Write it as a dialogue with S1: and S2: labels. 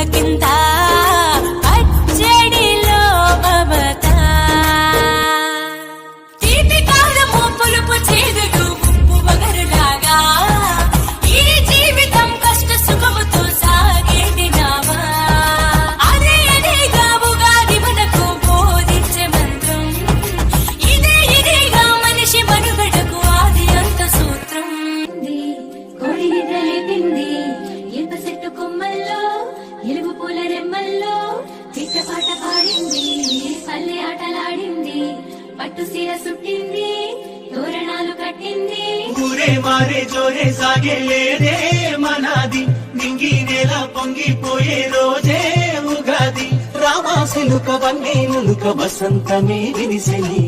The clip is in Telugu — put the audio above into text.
S1: పులకింత పచ్చడిలో మమత తీపి కారము పులుపు చేదుడు ఉప్పు వగరులాగా ఈ జీవితం కష్ట సుఖముతో సాగేటి నావా అదే అదేగా ఉగాది మనకు బోధించే మంత్రం ఇదేగా మనిషి మనుగడకు ఆది అంత సూత్రం కోడి నిద్రలేపింది ఇనుప చెట్టు కొమ్మల్లో ఎలుగు పూల రెమ్మల్లో చిట్టపాట పాడింది పల్లె ఆటలాడింది పట్టు సీర సుట్టింది తోరణాలు కట్టింది
S2: ఊరే మారే జోరే సాగే లేదే మనాది నింగి నేల పొంగిపోయే రోజే ఉగాది రామాసిలుక వన్నేలుక వసంతమే విరిసెలి